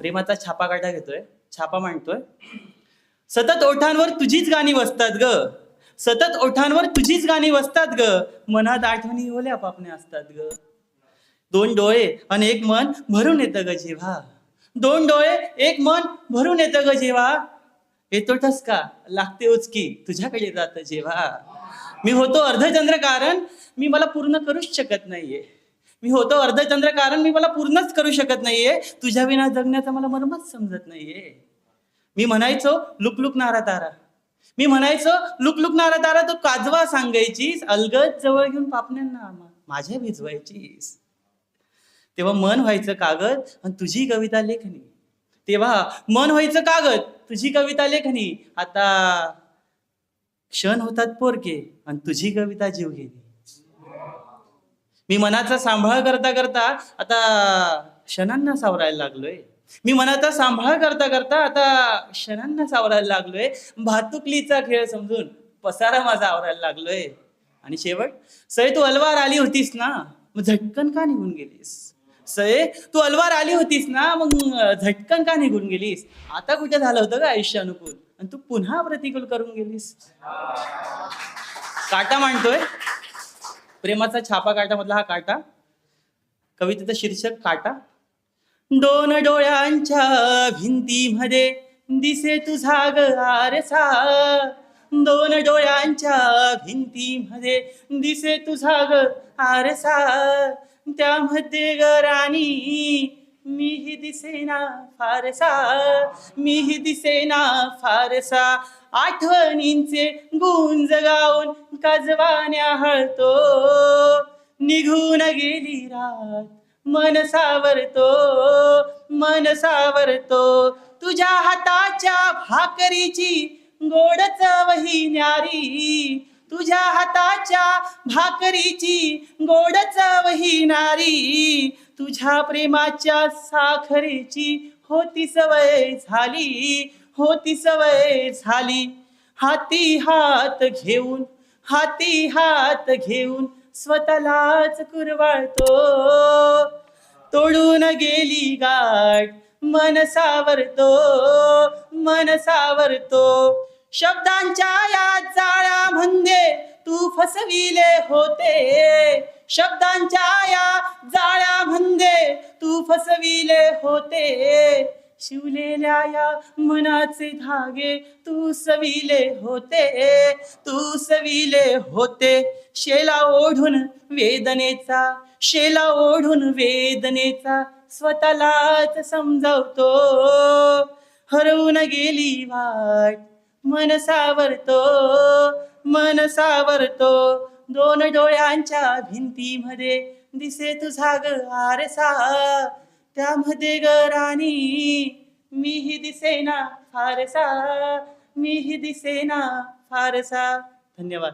प्रेमाचा छापा काटा घेतोय, छापा मांडतोय. सतत ओठांवर तुझीच गाणी वसतात ग, सतत ओठांवर तुझीच गाणी वसतात ग, मनात आठवणी ओल्या पापण्या असतात ग. दोन डोळे आणि एक मन भरून येतं ग जेव्हा, दोन डोळे एक मन भरून येतं ग जेव्हा, येतो ठसका लागते उचकी तुझ्याकडे जात जेव्हा. मी होतो अर्धचंद्र कारण मी मला पूर्ण करूच शकत नाहीये, मी होतो अर्धचंद्र कारण मी मला पूर्णच करू शकत नाहीये, तुझ्या विना जगण्याचा मला मर्मच समजत नाहीये. मी म्हणायचो लुकलुकणारा तारा, मी म्हणायचो लुकलुकणारा तारा, तो काजवा सांगायचीस, अलगद जवळ घेऊन पापण्यांना माझ्या भिजवायचीस. तेव्हा मन व्हायचं कागद आणि तुझी कविता लेखणी, तेव्हा मन व्हायचं कागद तुझी कविता लेखणी. आता क्षण होतात पोरके आणि तुझी कविता जीव घेणी. मी मनाचा सांभाळ करता करता आता क्षणांना सावरायला लागलोय, मी मनाचा सांभाळ करता करता आता क्षणांना सावरायला लागलोय. भातुकलीचा खेळ समजून पसारा माझा आवरायला लागलोय. आणि शेवट, सय तू अलवार आली होतीस ना, मग झटकन का निघून गेलीस. सय तू अलवार आली होतीस ना, मग झटकन का निघून गेलीस. आता कुठे झालं होतं का आयुष्य अनुकूल आणि तू पुन्हा प्रतिकूल करून गेलीस. काटा मांडतोय, प्रेमाचा छापा काटा मधला हा काटा. कवितेचं शीर्षक काटा. दोन डोळ्यांच्या भिंतीमध्ये दिसे तुझा ग आरसा, दोन डोळ्यांच्या भिंतीमध्ये दिसे तुझा ग आरसा, त्यामध्ये ग राणी मीही दिसेना फारसा, मीही दिसेना फारसा. आठवणींचे गुंज गाऊन काजवान्या हळतो, निघून गेली रात मन सावरतो, मन सावरतो. तुझ्या हाताच्या भाकरीची गोड चव ही न्यारी, तुझ्या हाताच्या भाकरीची गोड चव ही नारी, तुझ्या प्रेमाच्या साखरेची होती सवय झाली, होती सवय झाली. हाती हात घेऊन, हाती हात घेऊन स्वतःलाच कुरवाळतो, तोडून गेली गाठ मन सावरतो, मन सावरतो. शब्दांच्या या जाळ्यामध्ये तू फसविले होते, शब्दांच्या या जाळ्यामध्ये तू फसविले होते, शिवलेल्या या मनाचे धागे तू सविले होते, तू सविले होते. शेला ओढून वेदनेचा, शेला ओढून वेदनेचा स्वतःलाच समजावतो, हरवून गेली वाट मन सावरतो, मन सावरतो. दोन डोळ्यांच्या भिंतीमध्ये दिसे तुझा ग आरसा, त्यामध्ये ग राणी मीही दिसेना फारसा, मीही दिसेना फारसा. धन्यवाद.